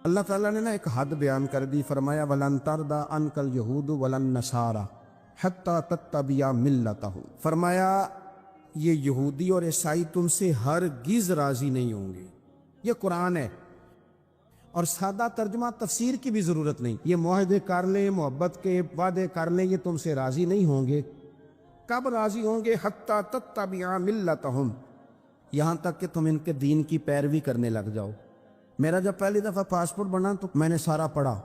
اللہ تعالیٰ نے ایک حد بیان کر دی، فرمایا وَلَن تَرْضَىٰ عَنْكَ الْيَهُودُ وَلَا النَّصَارَىٰ حَتَّىٰ تَتَّبِعَ مِلَّتَهُمْ، فرمایا یہ یہودی اور عیسائی تم سے ہرگز راضی نہیں ہوں گے۔ یہ قرآن ہے اور سادہ ترجمہ تفسیر کی بھی ضرورت نہیں، یہ معاہدے کر لیں، محبت کے وعدے کر لیں، یہ تم سے راضی نہیں ہوں گے۔ کب راضی ہوں گے؟ حَتَّىٰ تَتَّبِعَ مِلَّتَهُمْ، یہاں تک کہ تم ان کے دین کی پیروی کرنے لگ جاؤ۔ میرا جب پہلی دفعہ پاسپورٹ بنا تو میں نے سارا پڑھا،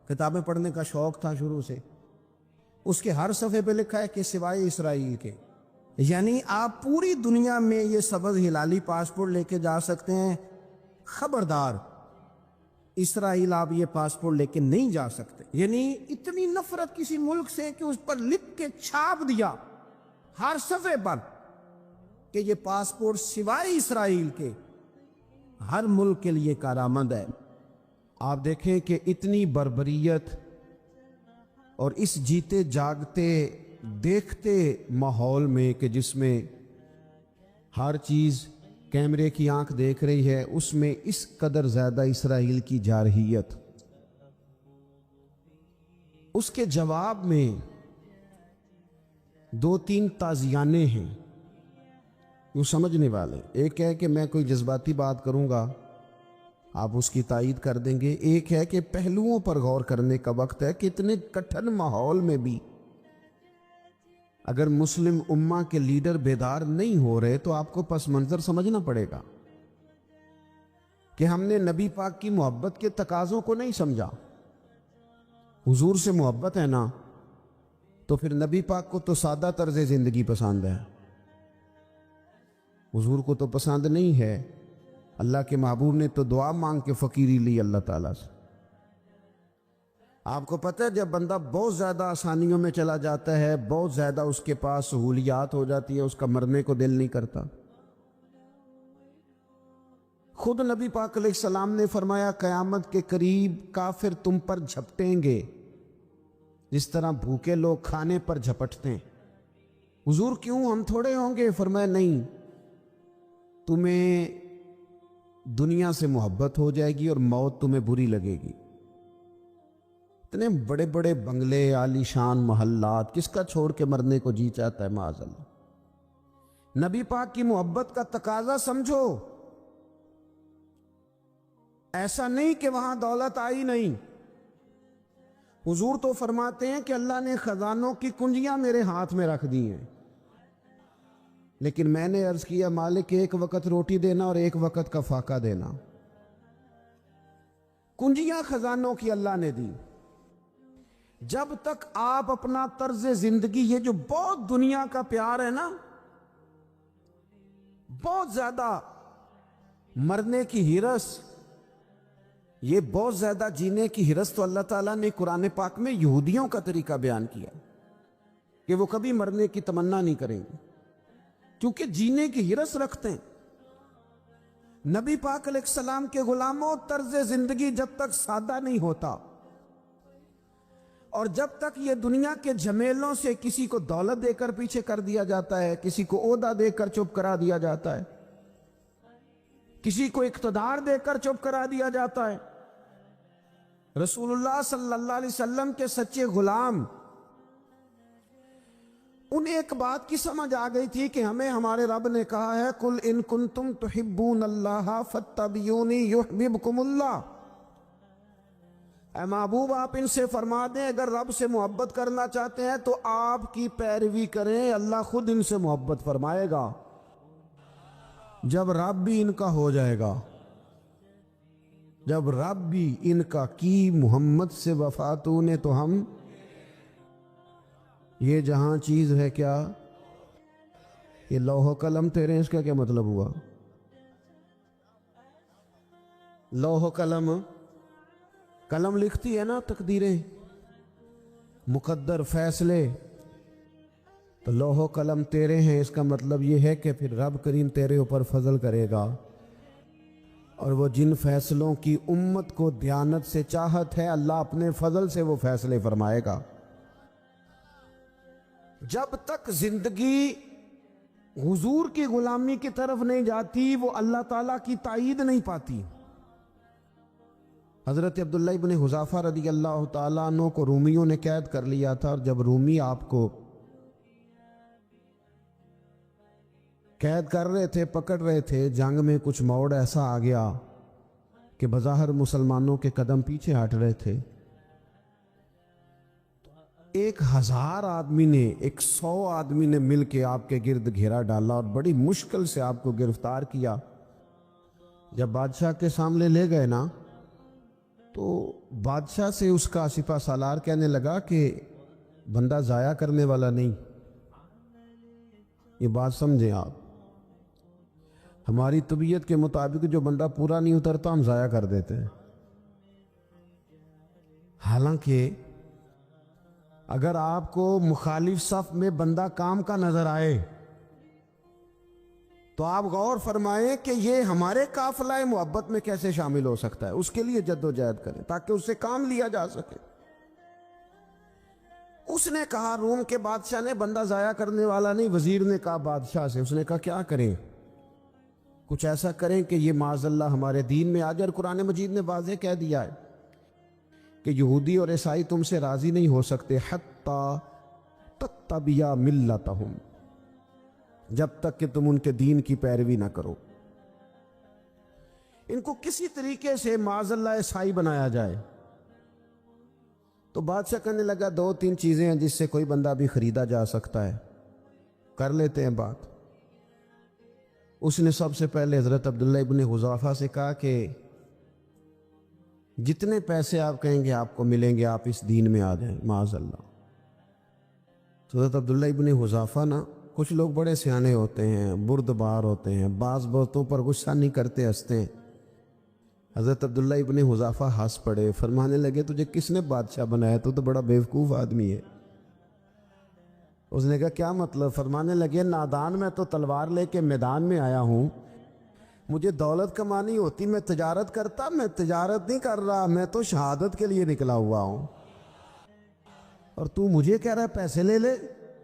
کتابیں پڑھنے کا شوق تھا شروع سے۔ اس کے ہر صفحے پہ لکھا ہے کہ سوائے اسرائیل کے، یعنی آپ پوری دنیا میں یہ سبز ہلالی پاسپورٹ لے کے جا سکتے ہیں، خبردار اسرائیل آپ یہ پاسپورٹ لے کے نہیں جا سکتے۔ یعنی اتنی نفرت کسی ملک سے کہ اس پر لکھ کے چھاپ دیا ہر صفحے پر کہ یہ پاسپورٹ سوائے اسرائیل کے ہر ملک کے لیے کارآمد ہے۔ آپ دیکھیں کہ اتنی بربریت اور اس جیتے جاگتے دیکھتے ماحول میں کہ جس میں ہر چیز کیمرے کی آنکھ دیکھ رہی ہے، اس میں اس قدر زیادہ اسرائیل کی جارحیت، اس کے جواب میں دو تین تازیانے ہیں وہ سمجھنے والے۔ ایک ہے کہ میں کوئی جذباتی بات کروں گا، آپ اس کی تائید کر دیں گے۔ ایک ہے کہ پہلوؤں پر غور کرنے کا وقت ہے کہ اتنے کٹھن ماحول میں بھی اگر مسلم امہ کے لیڈر بیدار نہیں ہو رہے تو آپ کو پس منظر سمجھنا پڑے گا کہ ہم نے نبی پاک کی محبت کے تقاضوں کو نہیں سمجھا۔ حضور سے محبت ہے نا تو پھر نبی پاک کو تو سادہ طرز زندگی پسند ہے، حضور کو تو پسند نہیں ہے۔ اللہ کے محبوب نے تو دعا مانگ کے فقیری لی اللہ تعالیٰ سے۔ آپ کو پتہ ہے جب بندہ بہت زیادہ آسانیوں میں چلا جاتا ہے، بہت زیادہ اس کے پاس سہولیات ہو جاتی ہے، اس کا مرنے کو دل نہیں کرتا۔ خود نبی پاک علیہ السلام نے فرمایا قیامت کے قریب کافر تم پر جھپٹیں گے جس طرح بھوکے لوگ کھانے پر جھپٹتے ہیں۔ حضور کیوں، ہم تھوڑے ہوں گے؟ فرمایا نہیں، تمہیں دنیا سے محبت ہو جائے گی اور موت تمہیں بری لگے گی۔ اتنے بڑے بڑے بنگلے، عالی شان محلات، کس کا چھوڑ کے مرنے کو جی چاہتا ہے معاذ اللہ۔ نبی پاک کی محبت کا تقاضا سمجھو، ایسا نہیں کہ وہاں دولت آئی نہیں۔ حضور تو فرماتے ہیں کہ اللہ نے خزانوں کی کنجیاں میرے ہاتھ میں رکھ دی ہیں، لیکن میں نے عرض کیا مالک ایک وقت روٹی دینا اور ایک وقت کا فاقہ دینا۔ کنجیاں خزانوں کی اللہ نے دی۔ جب تک آپ اپنا طرز زندگی، یہ جو بہت دنیا کا پیار ہے نا، بہت زیادہ مرنے کی ہرس، یہ بہت زیادہ جینے کی ہرس، تو اللہ تعالیٰ نے قرآن پاک میں یہودیوں کا طریقہ بیان کیا کہ وہ کبھی مرنے کی تمنا نہیں کریں گے کیونکہ جینے کی ہرس رکھتے ہیں۔ نبی پاک علیہ السلام کے غلاموں، طرز زندگی جب تک سادہ نہیں ہوتا اور جب تک یہ دنیا کے جھمیلوں سے کسی کو دولت دے کر پیچھے کر دیا جاتا ہے، کسی کو عہدہ دے کر چپ کرا دیا جاتا ہے، کسی کو اقتدار دے کر چپ کرا دیا جاتا ہے، رسول اللہ صلی اللہ علیہ وسلم کے سچے غلام، انہیں ایک بات کی سمجھ آ گئی تھی کہ ہمیں ہمارے رب نے کہا ہے قُلْ إِن كُنتُمْ تُحِبُّونَ اللَّهَ فَاتَّبِعُونِي يُحْبِبْكُمُ اللَّهُ۔ اے محبوب آپ ان سے فرما دیں اگر رب سے محبت کرنا چاہتے ہیں تو آپ کی پیروی کریں، اللہ خود ان سے محبت فرمائے گا۔ جب رب بھی ان کا ہو جائے گا، جب رب بھی ان کا کی محمد سے وفاتوں نے، تو ہم یہ جہاں چیز ہے کیا، یہ لوح و قلم تیرے ہیں، اس کا کیا مطلب ہوا؟ لوح و قلم، قلم لکھتی ہے نا تقدیریں، مقدر فیصلے، تو لوح و قلم تیرے ہیں، اس کا مطلب یہ ہے کہ پھر رب کریم تیرے اوپر فضل کرے گا، اور وہ جن فیصلوں کی امت کو دیانت سے چاہت ہے، اللہ اپنے فضل سے وہ فیصلے فرمائے گا۔ جب تک زندگی حضور کی غلامی کی طرف نہیں جاتی، وہ اللہ تعالیٰ کی تائید نہیں پاتی۔ حضرت عبداللہ ابن حذافہ رضی اللہ تعالیٰ عنہ کو رومیوں نے قید کر لیا تھا، اور جب رومی آپ کو قید کر رہے تھے، پکڑ رہے تھے، جنگ میں کچھ موڑ ایسا آ گیا کہ بظاہر مسلمانوں کے قدم پیچھے ہٹ رہے تھے۔ 1000 آدمی نے، 100 آدمی نے مل کے آپ کے گرد گھیرا ڈالا اور بڑی مشکل سے آپ کو گرفتار کیا۔ جب بادشاہ کے سامنے لے گئے نا، تو بادشاہ سے اس کا سپہ سالار کہنے لگا کہ بندہ ضائع کرنے والا نہیں۔ یہ بات سمجھیں آپ، ہماری طبیعت کے مطابق جو بندہ پورا نہیں اترتا ہم ضائع کر دیتے ہیں۔ حالانکہ اگر آپ کو مخالف صف میں بندہ کام کا نظر آئے تو آپ غور فرمائیں کہ یہ ہمارے قافلہ محبت میں کیسے شامل ہو سکتا ہے، اس کے لیے جد و جہد کریں تاکہ اس سے کام لیا جا سکے۔ اس نے کہا، روم کے بادشاہ نے، بندہ ضائع کرنے والا نہیں۔ وزیر نے کہا بادشاہ سے، اس نے کہا کیا کریں؟ کچھ ایسا کریں کہ یہ معاذ اللہ ہمارے دین میں آ جائے۔ اور قرآن مجید نے واضح کہہ دیا ہے کہ یہودی اور عیسائی تم سے راضی نہیں ہو سکتے حتی تتبع ملتہم، جب تک کہ تم ان کے دین کی پیروی نہ کرو۔ ان کو کسی طریقے سے معاذ اللہ عیسائی بنایا جائے۔ تو بادشاہ کہنے لگا 2-3 چیزیں ہیں جس سے کوئی بندہ بھی خریدا جا سکتا ہے، کر لیتے ہیں بات۔ اس نے سب سے پہلے حضرت عبداللہ ابن حذافہ سے کہا کہ جتنے پیسے آپ کہیں گے آپ کو ملیں گے، آپ اس دین میں آ جائیں معاذ اللہ۔ تو حضرت عبداللہ ابن حذافہ نا، کچھ لوگ بڑے سیانے ہوتے ہیں، بردبار ہوتے ہیں، بعض باتوں پر غصہ نہیں کرتے، ہنستے ہیں۔ حضرت عبداللہ ابن حذافہ ہنس پڑے، فرمانے لگے تجھے کس نے بادشاہ بنایا؟ تو بڑا بیوقوف آدمی ہے۔ اس نے کہا کیا مطلب؟ فرمانے لگے نادان، میں تو تلوار لے کے میدان میں آیا ہوں، مجھے دولت کمانی ہوتی میں تجارت کرتا، میں تجارت نہیں کر رہا، میں تو شہادت کے لیے نکلا ہوا ہوں، اور تو مجھے کہہ رہا ہے پیسے لے لے،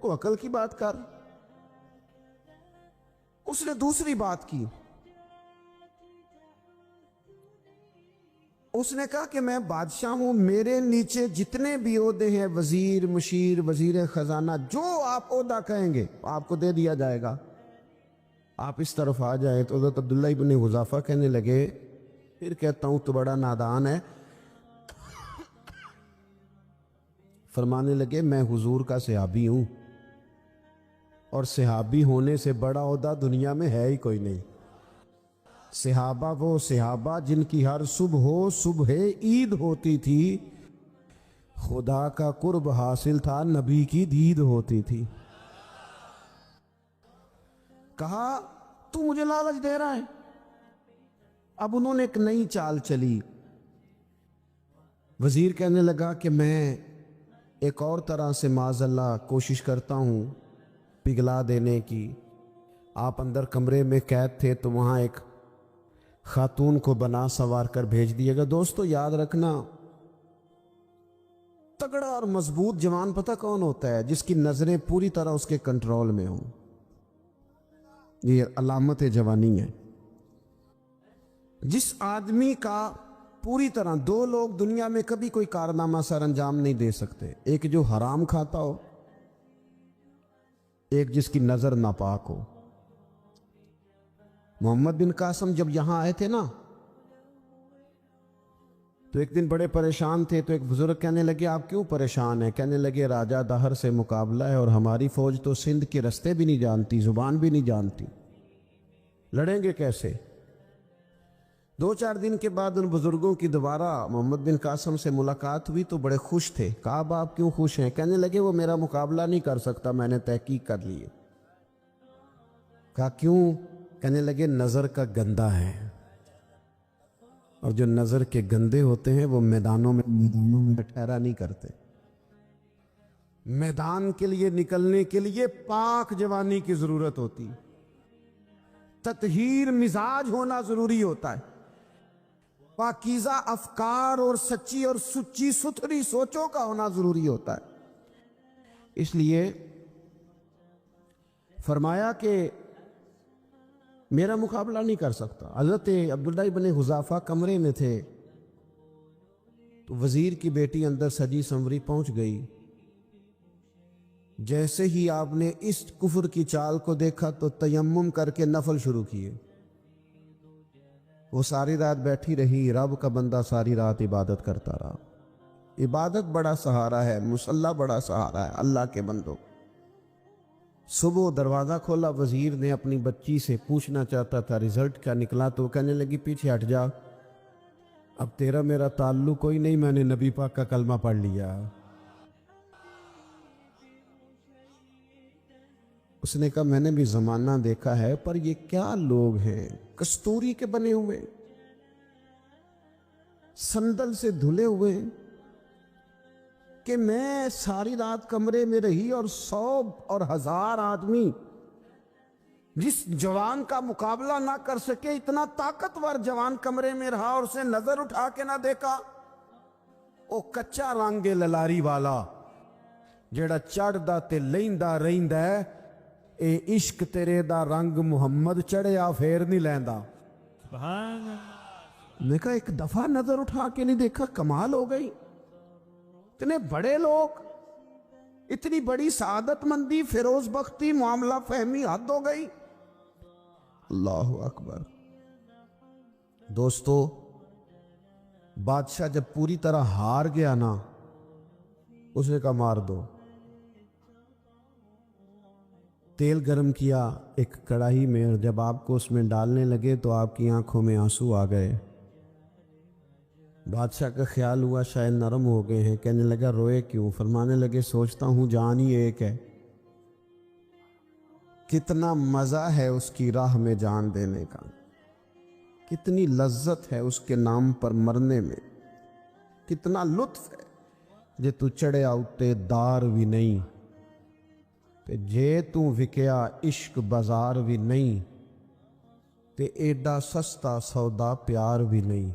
کو عقل کی بات کر۔ اس نے دوسری بات کی، اس نے کہا کہ میں بادشاہ ہوں، میرے نیچے جتنے بھی عہدے ہیں، وزیر، مشیر، وزیر خزانہ، جو آپ عہدہ کہیں گے آپ کو دے دیا جائے گا، آپ اس طرف آ جائیں۔ تو حضرت عبداللہ ابن حذافہ کہنے لگے پھر کہتا ہوں تو بڑا نادان ہے۔ فرمانے لگے میں حضور کا صحابی ہوں، اور صحابی ہونے سے بڑا عہدہ دنیا میں ہے ہی کوئی نہیں۔ صحابہ وہ صحابہ جن کی ہر صبح عید ہوتی تھی، خدا کا قرب حاصل تھا، نبی کی دید ہوتی تھی۔ کہا تو مجھے لالچ دے رہا ہے؟ اب انہوں نے ایک نئی چال چلی۔ وزیر کہنے لگا کہ میں ایک اور طرح سے معاذ اللہ کوشش کرتا ہوں پگھلا دینے کی۔ آپ اندر کمرے میں قید تھے تو وہاں ایک خاتون کو بنا سوار کر بھیج دیے گا۔ دوستو یاد رکھنا، تگڑا اور مضبوط جوان پتہ کون ہوتا ہے؟ جس کی نظریں پوری طرح اس کے کنٹرول میں ہوں۔ یہ علامت جوانی ہے۔ جس آدمی کا پوری طرح، 2 لوگ دنیا میں کبھی کوئی کارنامہ سر انجام نہیں دے سکتے، ایک جو حرام کھاتا ہو، ایک جس کی نظر ناپاک ہو۔ محمد بن قاسم جب یہاں آئے تھے نا، تو ایک دن بڑے پریشان تھے، تو ایک بزرگ کہنے لگے آپ کیوں پریشان ہیں؟ کہنے لگے راجہ دہر سے مقابلہ ہے، اور ہماری فوج تو سندھ کے رستے بھی نہیں جانتی، زبان بھی نہیں جانتی، لڑیں گے کیسے؟ 2-4 دن کے بعد ان بزرگوں کی دوبارہ محمد بن قاسم سے ملاقات ہوئی تو بڑے خوش تھے۔ کہا اب آپ کیوں خوش ہیں؟ کہنے لگے وہ میرا مقابلہ نہیں کر سکتا، میں نے تحقیق کر لی ہے۔ کہا کیوں؟ کہنے لگے نظر کا گندہ ہے، اور جو نظر کے گندے ہوتے ہیں وہ میدانوں میں ٹھہرا نہیں کرتے۔ میدان کے لیے نکلنے کے لیے پاک جوانی کی ضرورت ہوتی، تطہیر مزاج ہونا ضروری ہوتا ہے، پاکیزہ افکار اور سچی اور سچی ستھری سوچوں کا ہونا ضروری ہوتا ہے۔ اس لیے فرمایا کہ میرا مقابلہ نہیں کر سکتا۔ حضرت عبداللہ ابن حذافہ کمرے میں تھے، تو وزیر کی بیٹی اندر سجی سنوری پہنچ گئی. جیسے ہی آپ نے اس کفر کی چال کو دیکھا تو تیمم کر کے نفل شروع کیے. وہ ساری رات بیٹھی رہی. رب کا بندہ ساری رات عبادت کرتا رہا. عبادت بڑا سہارا ہے, مصلی بڑا سہارا ہے اللہ کے بندوں. صبح دروازہ کھولا, وزیر نے اپنی بچی سے پوچھنا چاہتا تھا رزلٹ کیا نکلا, تو کہنے لگی پیچھے ہٹ جا, اب تیرا میرا تعلق کوئی نہیں, میں نے نبی پاک کا کلمہ پڑھ لیا. اس نے کہا میں نے بھی زمانہ دیکھا ہے, پر یہ کیا لوگ ہیں کستوری کے بنے ہوئے, سندل سے دھلے ہوئے, کہ میں ساری رات کمرے میں رہی اور 100 اور 1000 آدمی جس جوان کا مقابلہ نہ کر سکے, اتنا طاقتور جوان کمرے میں رہا اور اسے نظر اٹھا کے نہ دیکھا. او کچا رنگ للاری والا جڑا چڑھدا تے لیندا رہندا ہے, اے عشق تیرے دا رنگ محمد چڑھیا پھر نہیں لیندا. سبحان اللہ. نے کہا ایک دفعہ نظر اٹھا کے نہیں دیکھا, کمال ہو گئی. اتنے بڑے لوگ, اتنی بڑی سعادت مندی, فیروز بختی, معاملہ فہمی, حد ہو گئی. اللہ اکبر. دوستو, بادشاہ جب پوری طرح ہار گیا نا, اسے کہا مار دو. تیل گرم کیا ایک کڑاہی میں, اور جب آپ کو اس میں ڈالنے لگے تو آپ کی آنکھوں میں آنسو آ گئے. بادشاہ کا خیال ہوا شاید نرم ہو گئے ہیں. کہنے لگا روئے کیوں؟ فرمانے لگے سوچتا ہوں جان ہی ایک ہے, کتنا مزہ ہے اس کی راہ میں جان دینے کا, کتنی لذت ہے اس کے نام پر مرنے میں, کتنا لطف ہے. جے تو چڑھیا اتے دار بھی نہیں, تے جے تو وکیا عشق بازار بھی نہیں, تے ایڈا سستا سودا پیار بھی نہیں,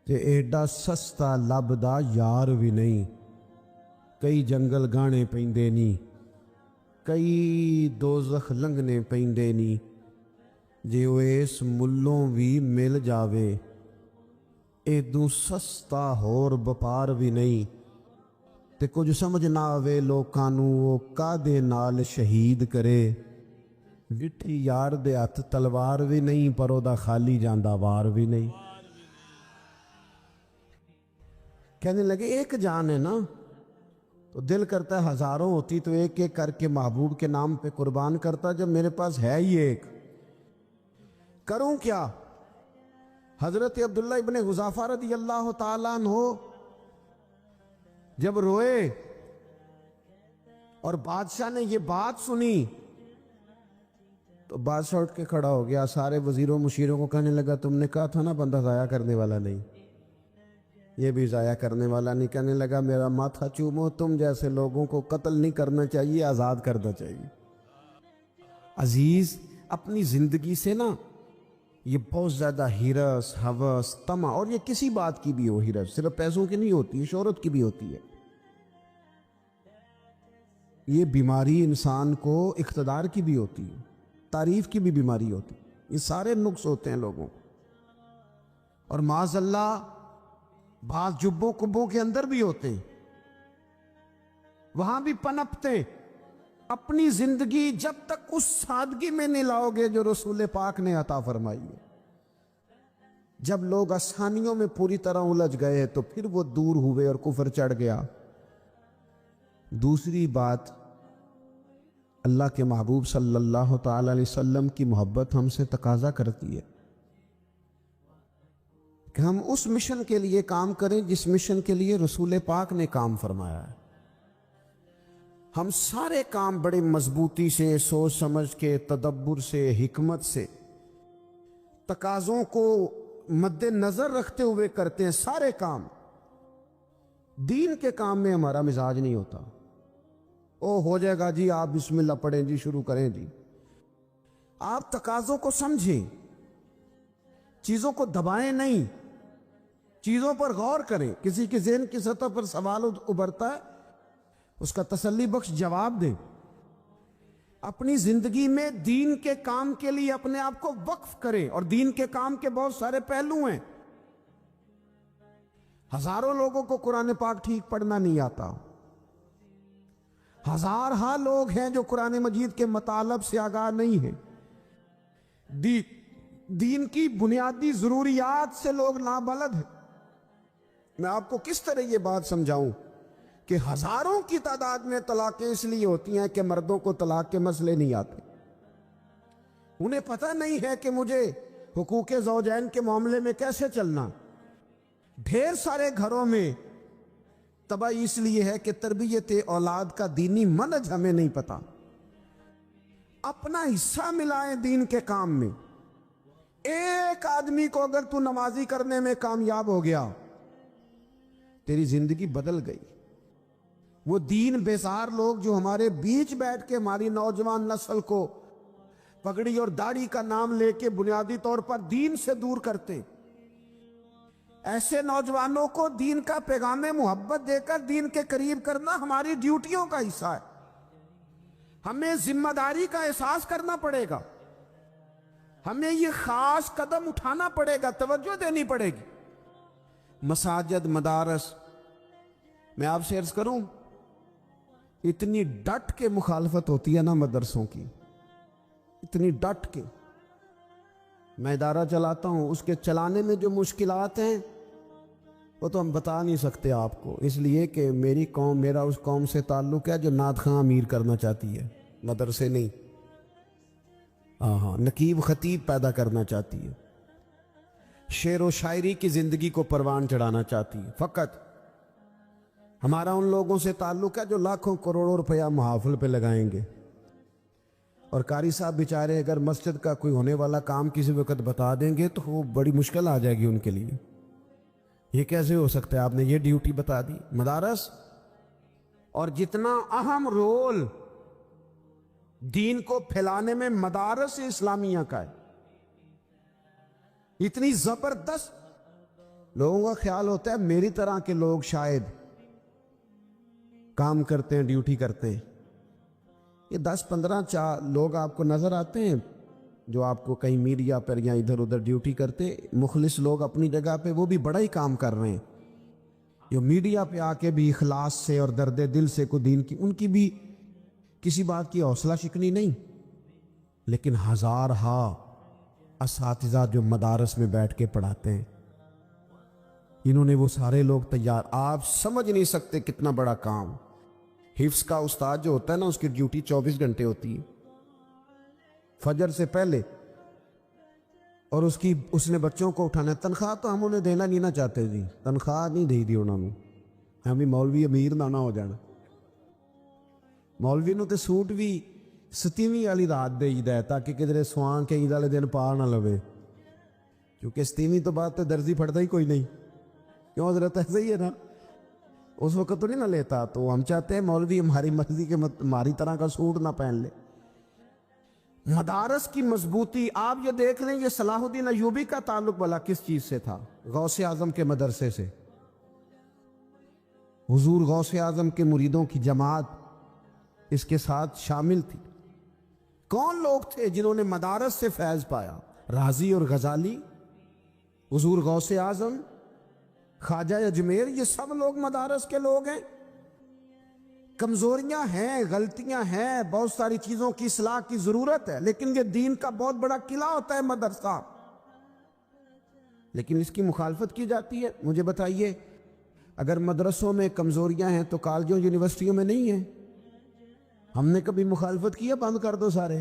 تے ایڈا سستا لبدا یار بھی نہیں. کئی جنگل گانے پیندے نی, کئی دوزخ لنگنے پیندے نی, جے وہ اس ملوں بھی مل جاوے, ایدوں سستا ہور بپار بھی نہیں. تے کچھ سمجھ نہ آوے لوکاں نوں وہ کادے نال شہید کرے, وٹھی یار دے ہتھ تلوار بھی نہیں, پر او دا خالی جاندا وار بھی نہیں. کہنے لگے ایک جان ہے نا, تو دل کرتا ہے ہزاروں ہوتی تو ایک ایک کر کے محبوب کے نام پہ قربان کرتا, جب میرے پاس ہے ہی ایک, کروں کیا؟ حضرت عبداللہ ابن حذافہ رضی اللہ تعالیٰ عنہ جب روئے اور بادشاہ نے یہ بات سنی, تو بادشاہ اٹھ کے کھڑا ہو گیا, سارے وزیروں مشیروں کو کہنے لگا تم نے کہا تھا نا بندہ ضائع کرنے والا نہیں, یہ بھی ضائع کرنے والا نہیں. کہنے لگا میرا ماتھا چومو, تم جیسے لوگوں کو قتل نہیں کرنا چاہیے, آزاد کرنا چاہیے. عزیز, اپنی زندگی سے نا یہ بہت زیادہ ہرس, ہوس, طمع, اور یہ کسی بات کی بھی ہو, ہرس صرف پیسوں کی نہیں ہوتی, شہرت کی بھی ہوتی ہے. یہ بیماری انسان کو اقتدار کی بھی ہوتی ہے, تعریف کی بھی بیماری ہوتی ہے. یہ سارے نقص ہوتے ہیں لوگوں کو, اور معاذ اللہ بعض جبوں کبوں کے اندر بھی ہوتے ہیں, وہاں بھی پنپتے. اپنی زندگی جب تک اس سادگی میں نہیں لاؤ گے جو رسول پاک نے عطا فرمائی ہے, جب لوگ آسانیوں میں پوری طرح الجھ گئے تو پھر وہ دور ہوئے اور کفر چڑھ گیا. دوسری بات, اللہ کے محبوب صلی اللہ تعالی علیہ وسلم کی محبت ہم سے تقاضا کرتی ہے کہ ہم اس مشن کے لیے کام کریں جس مشن کے لیے رسول پاک نے کام فرمایا ہے. ہم سارے کام بڑے مضبوطی سے, سوچ سمجھ کے, تدبر سے, حکمت سے, تقاضوں کو مد نظر رکھتے ہوئے کرتے ہیں. سارے کام, دین کے کام میں ہمارا مزاج نہیں ہوتا. او ہو جائے گا جی, آپ بسم اللہ پڑھیں جی, شروع کریں جی. آپ تقاضوں کو سمجھیں, چیزوں کو دبائیں نہیں, چیزوں پر غور کریں. کسی کے ذہن کی سطح پر سوال ابھرتا ہے, اس کا تسلی بخش جواب دیں. اپنی زندگی میں دین کے کام کے لیے اپنے آپ کو وقف کریں, اور دین کے کام کے بہت سارے پہلو ہیں. ہزاروں لوگوں کو قرآن پاک ٹھیک پڑھنا نہیں آتا، ہزارہا لوگ ہیں جو قرآن مجید کے مطالب سے آگاہ نہیں ہیں، دین کی بنیادی ضروریات سے لوگ نابلد ہیں۔ میں آپ کو کس طرح یہ بات سمجھاؤں کہ ہزاروں کی تعداد میں طلاقیں اس لیے ہوتی ہیں کہ مردوں کو طلاق کے مسئلے نہیں آتے، انہیں پتہ نہیں ہے کہ مجھے حقوق زوجین کے معاملے میں کیسے چلنا۔ ڈھیر سارے گھروں میں تباہی اس لیے ہے کہ تربیت اولاد کا دینی منہج ہمیں نہیں پتا۔ اپنا حصہ ملائیں دین کے کام میں۔ ایک آدمی کو اگر تو نمازی کرنے میں کامیاب ہو گیا، تیری زندگی بدل گئی۔ وہ دین بیزار لوگ جو ہمارے بیچ بیٹھ کے ہماری نوجوان نسل کو پگڑی اور داڑھی کا نام لے کے بنیادی طور پر دین سے دور کرتے، ایسے نوجوانوں کو دین کا پیغام محبت دے کر دین کے قریب کرنا ہماری ڈیوٹیوں کا حصہ ہے۔ ہمیں ذمہ داری کا احساس کرنا پڑے گا، ہمیں یہ خاص قدم اٹھانا پڑے گا، توجہ دینی پڑے گی۔ مساجد، مدارس، میں آپ سے عرض کروں، اتنی ڈٹ کے مخالفت ہوتی ہے نا مدرسوں کی، اتنی ڈٹ کے۔ میں ادارہ چلاتا ہوں، اس کے چلانے میں جو مشکلات ہیں وہ تو ہم بتا نہیں سکتے آپ کو، اس لیے کہ میری قوم، میرا اس قوم سے تعلق ہے جو نعت خواں امیر کرنا چاہتی ہے، مدرسے نہیں۔ ہاں، نقیب خطیب پیدا کرنا چاہتی ہے، شعر و شاعری کی زندگی کو پروان چڑھانا چاہتی ہے۔ فقط ہمارا ان لوگوں سے تعلق ہے جو لاکھوں کروڑوں روپیہ محافل پہ لگائیں گے، اور قاری صاحب بیچارے اگر مسجد کا کوئی ہونے والا کام کسی وقت بتا دیں گے تو وہ بڑی مشکل آ جائے گی ان کے لیے۔ یہ کیسے ہو سکتا ہے، آپ نے یہ ڈیوٹی بتا دی؟ مدارس، اور جتنا اہم رول دین کو پھیلانے میں مدارس اسلامیہ کا ہے، اتنی زبردست، لوگوں کا خیال ہوتا ہے میری طرح کے لوگ شاید کام کرتے ہیں، ڈیوٹی کرتے ہیں۔ یہ 10-15 لوگ آپ کو نظر آتے ہیں جو آپ کو کہیں میڈیا پر یا ادھر ادھر ڈیوٹی کرتے، مخلص لوگ اپنی جگہ پہ وہ بھی بڑا ہی کام کر رہے ہیں، جو میڈیا پہ آ کے بھی اخلاص سے اور درد دل سے کو دین کی، ان کی بھی کسی بات کی حوصلہ شکنی نہیں۔ لیکن ہزارہا اساتذہ جو مدارس میں بیٹھ کے پڑھاتے ہیں، انہوں نے وہ سارے لوگ تیار، آپ سمجھ نہیں سکتے کتنا بڑا کام۔ حفظ کا استاد جو ہوتا ہے نا، اس کی ڈیوٹی 24 گھنٹے ہوتی ہے، فجر سے پہلے، اور اس نے بچوں کو اٹھانا ہے۔ تنخواہ تو ہم انہیں دینا نہیں نہ چاہتے جی، تنخواہ نہیں دی انہوں نے، ہم بھی مولوی امیر نہ ہو جانا۔ مولوی نو تے سوٹ بھی 27ویں والی رات دے ہے تاکہ کدھر سوان کے عید والے دن پا نہ لوے، کیونکہ 27ویں تو بعد تے درزی پھڑتا ہی کوئی نہیں، کیوں حضرت؟ ایسے ہی ہے نا، اس وقت تو نہیں نہ لیتا۔ تو ہم چاہتے ہیں مولوی ہماری مرضی کے ہماری طرح کا سوٹ نہ پہن لے۔ مدارس کی مضبوطی آپ یہ دیکھ لیں، یہ صلاح الدین ایوبی کا تعلق بھلا کس چیز سے تھا؟ غوث اعظم کے مدرسے سے۔ حضور غوث اعظم کے مریدوں کی جماعت اس کے ساتھ شامل تھی۔ کون لوگ تھے جنہوں نے مدارس سے فیض پایا؟ رازی اور غزالی، حضور غوث اعظم، خواجہ اجمیر، یہ سب لوگ مدارس کے لوگ ہیں۔ کمزوریاں ہیں، غلطیاں ہیں، بہت ساری چیزوں کی اصلاح کی ضرورت ہے، لیکن یہ دین کا بہت بڑا قلعہ ہوتا ہے مدرسہ، لیکن اس کی مخالفت کی جاتی ہے۔ مجھے بتائیے، اگر مدرسوں میں کمزوریاں ہیں تو کالجوں یونیورسٹیوں میں نہیں ہیں؟ ہم نے کبھی مخالفت کی ہے بند کر دو سارے؟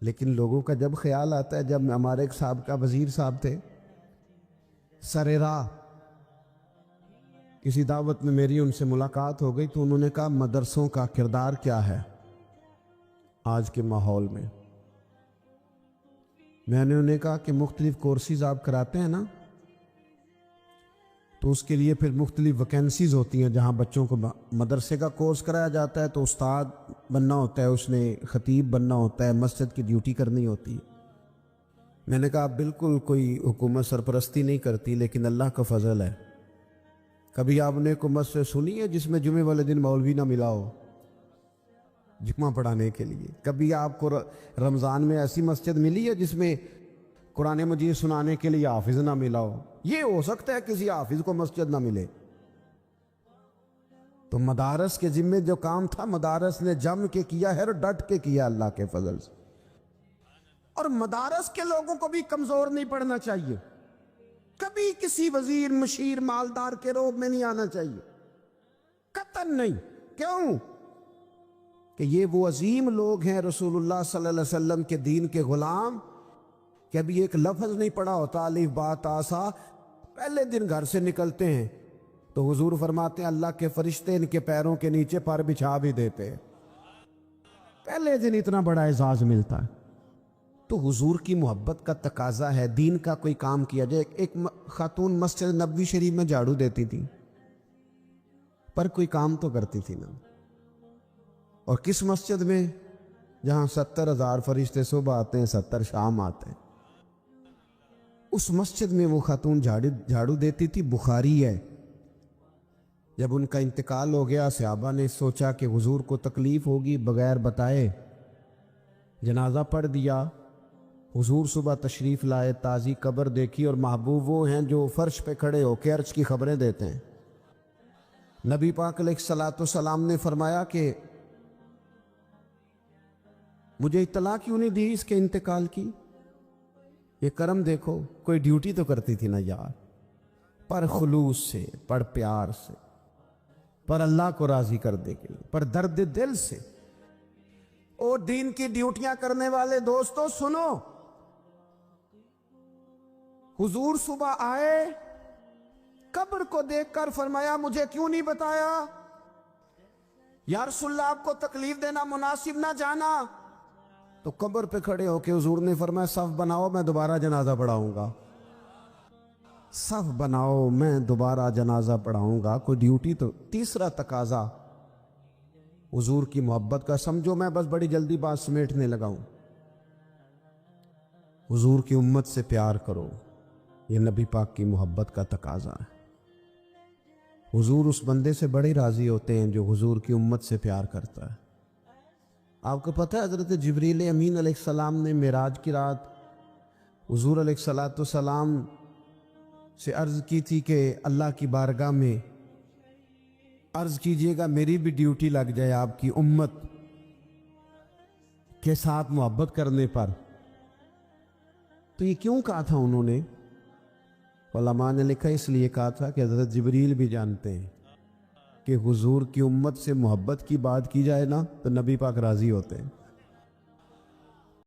لیکن لوگوں کا جب خیال آتا ہے، جب ہمارے ایک سابقہ وزیر صاحب تھے، سر راہ کسی دعوت میں میری ان سے ملاقات ہو گئی، تو انہوں نے کہا مدرسوں کا کردار کیا ہے آج کے ماحول میں؟ میں نے انہیں کہا کہ مختلف کورسز آپ کراتے ہیں نا، تو اس کے لیے پھر مختلف ویکینسیز ہوتی ہیں، جہاں بچوں کو مدرسے کا کورس کرایا جاتا ہے تو استاد بننا ہوتا ہے، اس نے خطیب بننا ہوتا ہے، مسجد کی ڈیوٹی کرنی ہوتی ہے۔ میں نے کہا بالکل کوئی حکومت سرپرستی نہیں کرتی، لیکن اللہ کا فضل ہے، کبھی آپ نے حکومت سے سنی ہے جس میں جمعے والے دن مولوی نہ ملا ہو جمعہ پڑھانے کے لیے؟ کبھی آپ کو رمضان میں ایسی مسجد ملی ہے جس میں قرآن مجید سنانے کے لیے حافظ نہ ملا ہو، یہ ہو سکتا ہے کسی حافظ کو مسجد نہ ملے، تو مدارس کے ذمے جو کام تھا مدارس نے جم کے کیا ہے اور ڈٹ کے کیا اللہ کے فضل سے۔ اور مدارس کے لوگوں کو بھی کمزور نہیں پڑنا چاہیے، کبھی کسی وزیر مشیر مالدار کے روب میں نہیں آنا چاہیے، قطعاً نہیں۔ کیوں؟ کہ یہ وہ عظیم لوگ ہیں رسول اللہ صلی اللہ علیہ وسلم کے دین کے غلام، کہ ابھی ایک لفظ نہیں پڑا ہوتا الف با تا سا، پہلے دن گھر سے نکلتے ہیں تو حضور فرماتے ہیں اللہ کے فرشتے ان کے پیروں کے نیچے پر بچھا بھی دیتے ہیں، پہلے دن اتنا بڑا اعزاز ملتا ہے۔ تو حضور کی محبت کا تقاضا ہے، دین کا کوئی کام کیا جائے۔ ایک خاتون مسجد نبوی شریف میں جھاڑو دیتی تھی، پر کوئی کام تو کرتی تھی نا۔ اور کس مسجد میں؟ جہاں 70,000 فرشتے صبح آتے ہیں، 70 شام آتے ہیں، اس مسجد میں وہ خاتون جھاڑو دیتی تھی۔ بخاری ہے، جب ان کا انتقال ہو گیا صحابہ نے سوچا کہ حضور کو تکلیف ہوگی، بغیر بتائے جنازہ پڑھ دیا۔ حضور صبح تشریف لائے، تازی قبر دیکھی، اور محبوب وہ ہیں جو فرش پہ کھڑے ہو کے عرش کی خبریں دیتے ہیں۔ نبی پاک علیہ الصلوۃ والسلام نے فرمایا کہ مجھے اطلاع کیوں نہیں دی اس کے انتقال کی؟ یہ کرم دیکھو، کوئی ڈیوٹی تو کرتی تھی نا یار، پر خلوص سے، پر پیار سے، پر اللہ کو راضی کرنے کے لیے، پر درد دل سے۔ اور دین کی ڈیوٹیاں کرنے والے دوستو سنو، حضور صبح آئے، قبر کو دیکھ کر فرمایا مجھے کیوں نہیں بتایا؟ یا رسول اللہ آپ کو تکلیف دینا مناسب نہ جانا؟ تو قبر پہ کھڑے ہو کے حضور نے فرمایا صف بناؤ، میں دوبارہ جنازہ پڑھاؤں گا، صف بناؤ میں دوبارہ جنازہ پڑھاؤں گا۔ کوئی ڈیوٹی تو۔ تیسرا تقاضا حضور کی محبت کا، سمجھو میں بس بڑی جلدی بات سمیٹنے لگا ہوں، حضور کی امت سے پیار کرو، یہ نبی پاک کی محبت کا تقاضا ہے۔ حضور اس بندے سے بڑے راضی ہوتے ہیں جو حضور کی امت سے پیار کرتا ہے۔ آپ کو پتہ ہے حضرت جبریل امین علیہ السلام نے معراج کی رات حضور علیہ الصلوۃ والسلام سے عرض کی تھی کہ اللہ کی بارگاہ میں عرض کیجئے گا میری بھی ڈیوٹی لگ جائے آپ کی امت کے ساتھ محبت کرنے پر۔ تو یہ کیوں کہا تھا انہوں نے؟ علماء نے لکھا اس لیے کہا تھا کہ حضرت جبریل بھی جانتے ہیں کہ حضور کی امت سے محبت کی بات کی جائے نا تو نبی پاک راضی ہوتے ہیں۔